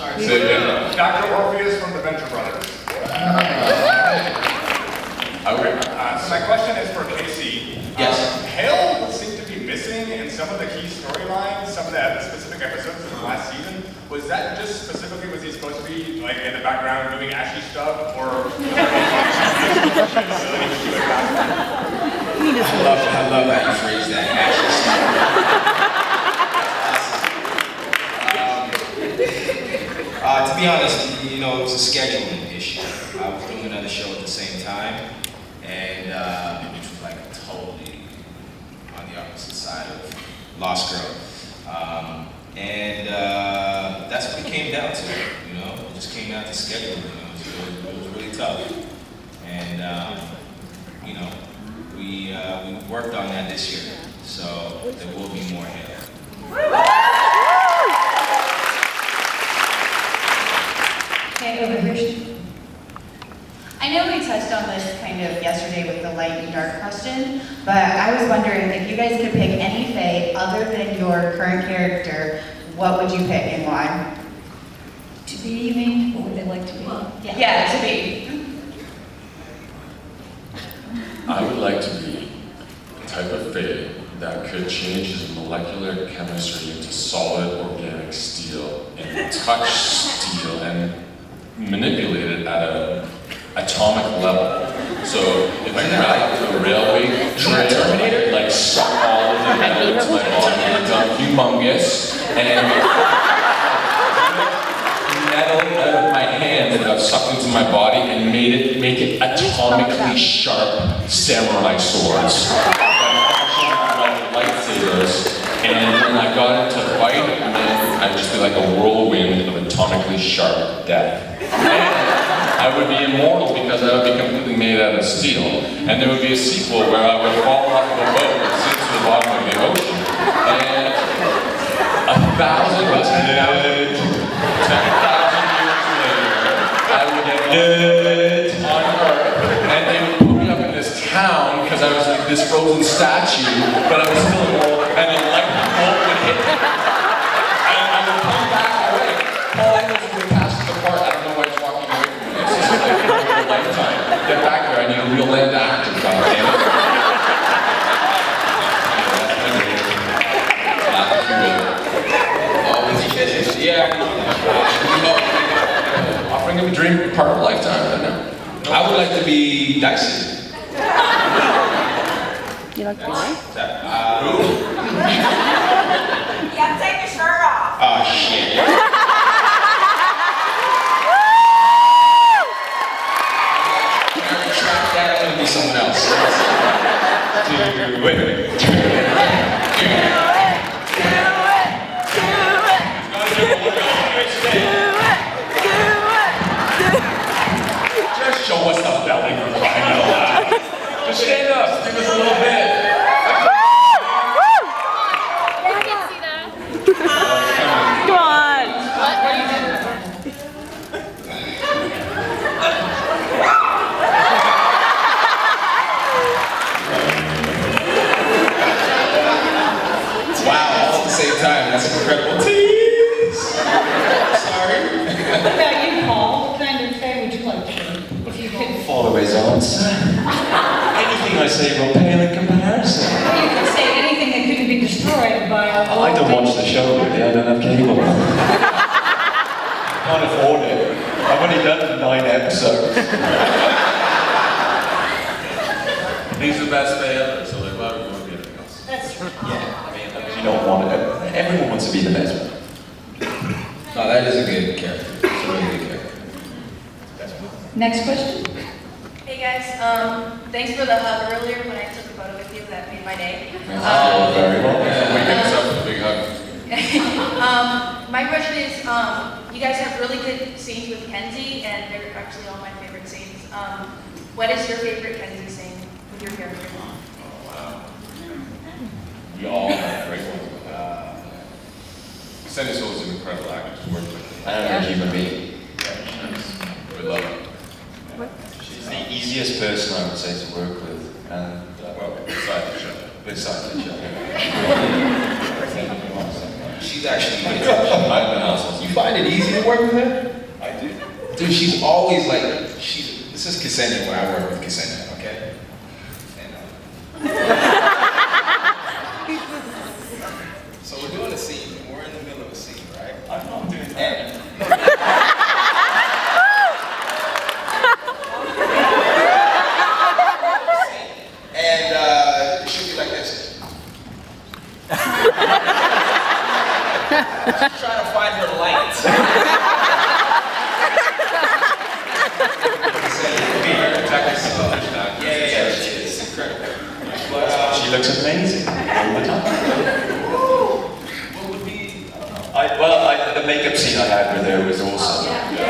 Sorry. Say again. Dr. Orpheus from the Venture Brothers. So my question is for Casey. Yes. Hale seemed to be missing in some of the key storylines, some of the specific episodes of the last season. Was that just specifically, was he supposed to be like in the background doing ashy stuff, or I love how you phrase that, actually. To be honest, you know, it was a scheduling issue. I was doing another show at the same time, and which was like totally on the opposite side of Lost Girl. That's what it came down to, you know? It just came down to scheduling, you know? It was really tough. And, you know, we worked on that this year, so there will be more here. Okay, over here. I know we touched on this kind of yesterday with the light and dark question, but I was wondering if you guys could pick any fae other than your current character, what would you pick and why? To be, you mean? What would they like to be? Yeah, to be. I would like to be a type of fae that could change his molecular chemistry into solid organic steel and touch steel and manipulate it at an atomic level. So if I ride a railway trail, like suck all of the metal into my body and become humongous, and metal out of my hand that I've sucked into my body and make it atomically sharp samurai swords. Like lightsabers. And when I got into the fight, I'd just be like a whirlwind of atomically sharp death. And I would be immortal because I would be completely made out of steel. And there would be a sequel where I would fall off of a boat and sink to the bottom of the ocean. And 1,000 or 10,000 years later, I would get lit on Earth. And they would put me up in this town because I was like this frozen statue, but I was still immortal. And then lightning bolt would hit me. And I would come back away. All I know is we're past the part. I don't know why it's walking away from me. It's just like a lifetime. Get back there. I need a real land actor. Goddammit. Oh, was he finished? Yeah. Offering him a dream, part of a lifetime. I don't know. I would like to be Dyson. You like to be? You gotta take your shirt off. Oh, shit. I'm gonna track that, I'm gonna be someone else. Do it. Just show us the belly for crying out loud. Just stand up, give us a little bit. Come on. Wow, all at the same time. That's incredible. Tease! Sorry. What about you, Paul? What kind of fae would you like to be? If you could, Follow his answer. Anything I say will pale in comparison. you could say anything that couldn't be destroyed by a I don't watch the show really, I don't have cable. Can't afford it. I've only done 9 episodes. He's the best day ever, so like, why would you want to be anything else? That's true. Yeah, I mean, you don't want it. Everyone wants to be the best one. No, that is a good character. It's a really good character. Next question. Hey guys, thanks for the hug earlier when I took a photo with you. That made my day. Oh, very well. We get us up with a big hug. My question is, you guys have really good scenes with Kenzie, and they're actually all my favorite scenes. What is your favorite Kenzie scene with your character? Oh, wow. We all have great ones. Sandy Soul is an incredible actor to work with. I don't know, human being. We love her. She's the easiest person I would say to work with. And, Well, besides each other. besides each other. She's actually I've been out since you find it easy to work with her? I do. Dude, she's always like, this is Ksenia when I work with Ksenia, okay? And, so we're doing a scene, and we're in the middle of a scene, right? I'm not doing that. And it should be like this. She's trying to find her light. Yeah, it's incredible. But, She looks amazing all the time. what would be, The makeup scene I had with her was awesome. I mean,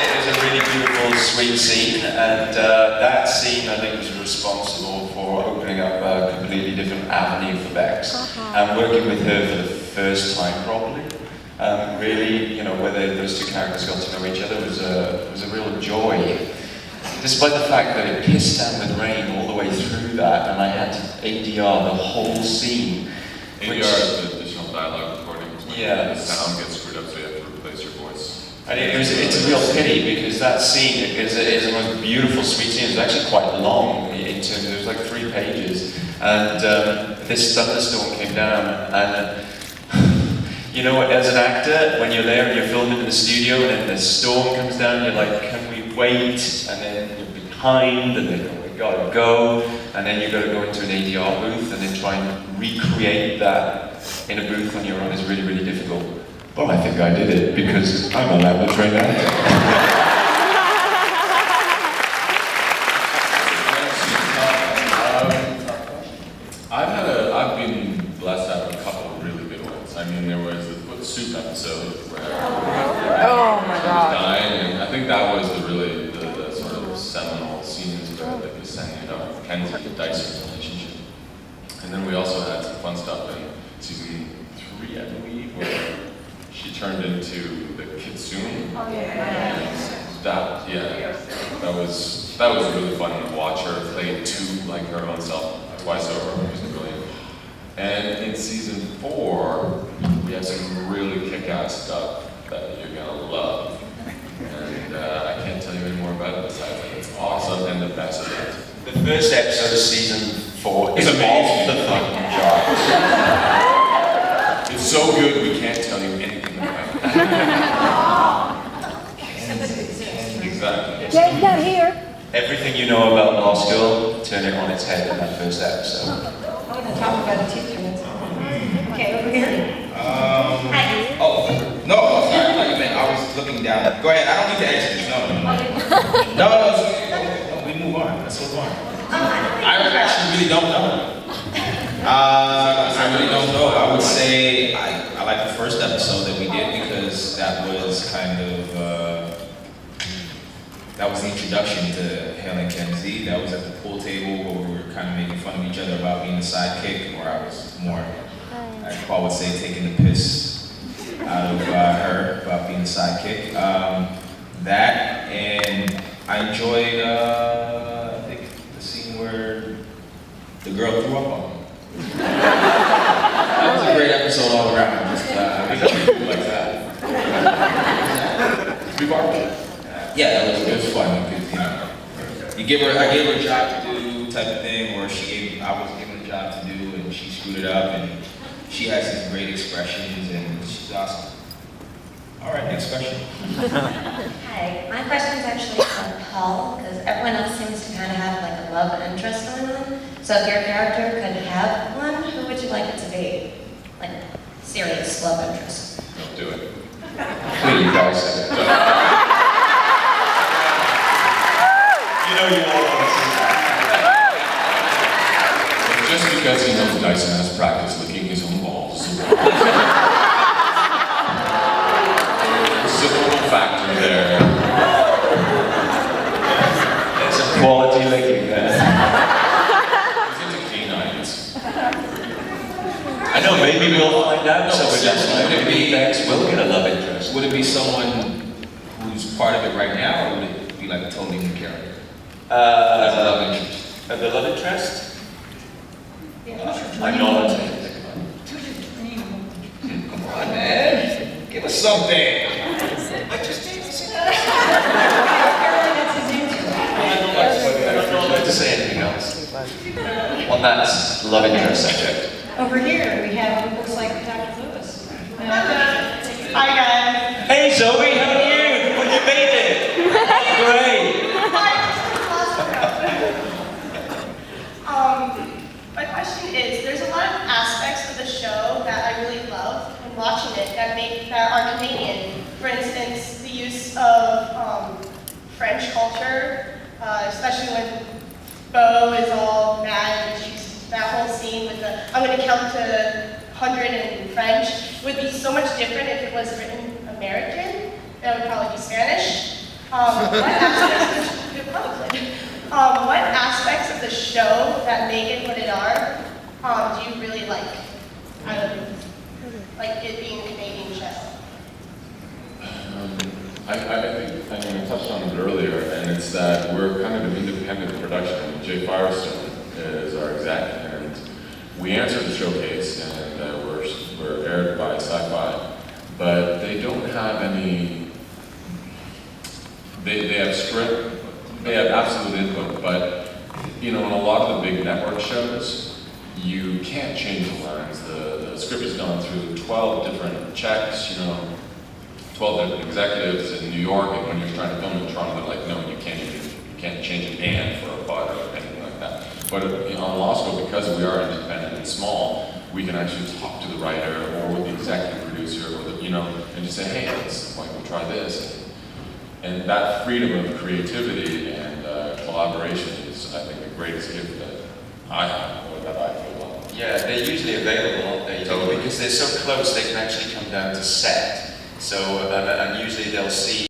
it was a really beautiful, sweet scene, and that scene I think was responsible for opening up a completely different avenue for Bex. And working with her for the first time probably, really, you know, where those two characters got to know each other was a real joy. Despite the fact that it pissed down with rain all the way through that, and I had to ADR the whole scene. ADR is the additional dialogue recording. Yeah. The sound gets screwed up, so you have to replace your voice. And it's a real pity because that scene is the most beautiful, sweet scene. It was actually quite long in terms of, it was like 3 pages. And this thunderstorm came down, and you know what, as an actor, when you're there and you're filming in the studio and then the storm comes down, you're like, can we wait? And then you're behind, and then oh, we gotta go. And then you've got to go into an ADR booth and then try and recreate that in a booth on your own is really, really difficult. Well, I think I did it because I'm a lab trained actor. I've been blessed to have a couple of really good ones. I mean, there was the foot soup episode where Oh my she was God. dying, and I think that was the sort of seminal scenes where the Ksenia, Kenzie and Dyson's relationship. And then we also had some fun stuff in season 3, I believe, where she turned into the kitsune. Oh, yeah. That was really fun to watch her play like her own self twice over. It was brilliant. And in season 4, we have some really kick-ass stuff that you're gonna love. And I can't tell you any more about it besides that it's awesome and the best of it. The first episode of season 4 is It's amazing. off the fucking charts. It's so good we can't tell you anything about it. Exactly. Jay's not here. Everything you know about Law School, turn it on its head in that first episode. I want to talk about a teacher. Okay, over here. oh, no, sorry, I thought you meant I was looking down. Go ahead, I don't need to answer this, no. No, we move on, let's move on. I actually really don't know. I really don't know. I would say I like the first episode that we did because that was kind of, that was the introduction to Hale and Kenzie. That was at the pool table where we were kind of making fun of each other about being the sidekick, or I was more, as Paul would say, taking the piss out of her about being the sidekick. That, and I enjoyed, I think, the scene where the girl threw up on him. That was a great episode all around. Just, Like that. We barbecue. yeah, it was fun. Because, I gave her a job to do type of thing, or I was given a job to do, and she screwed it up, and she has these great expressions, and she's awesome. All right, next question. Hi, my question is actually for Paul, because everyone else seems to kind of have like a love interest going on. So if your character could have one, who would you like it to be? Like, serious love interest. Don't do it. Please, guys. You know you all want to see that. Just because he knows Dyson has practice licking his own balls. There's a little factor there. There's a quality licking there. He's into canines. I know, maybe we'll find out. No, So we're just would it be- Bex will get a love interest. Would it be someone who's part of it right now, or would it be like a totally new character? As a love interest. The love interest? Yeah, I'm not. Come on, man. Give us something. Apparently that's his answer. I'd like to say anything else on that love interest subject. Over here, we have what looks like Dr. Lewis. Hi guys. Hey Zoe, how are you? Well, you made it. Great. My question is, there's a lot of aspects of the show that I really love when watching it that are Canadian. For instance, the use of French culture, especially when Beau is all mad and she's that whole scene with the I'm going to count to 100 in French would be so much different if it was written American. That would probably be Spanish. What aspects of the show that make it what it are do you really like? Like it being a Canadian show. I think I touched on it earlier, and it's that we're kind of an independent production. Jay Firestone is our exec, and we answer the showcase, and we're aired by Sci-Fi, but they don't have any. They have script, they have absolute input, but you know, in a lot of the big network shows, you can't change the lines. The script has gone through 12 different checks, you know, 12 different executives in New York, and when you're trying to film in Toronto, they're like, no, you can't change an and for a but or anything like that. But on Law School, because we are independent and small, we can actually talk to the writer or with the executive producer, or the, you know, and just say, hey, let's like we'll try this. And that freedom of creativity and collaboration is, I think, the greatest gift that I have, or that I feel like. Yeah, they're usually available, aren't they? Totally. Because they're so close, they can actually come down to set. So, and usually they'll see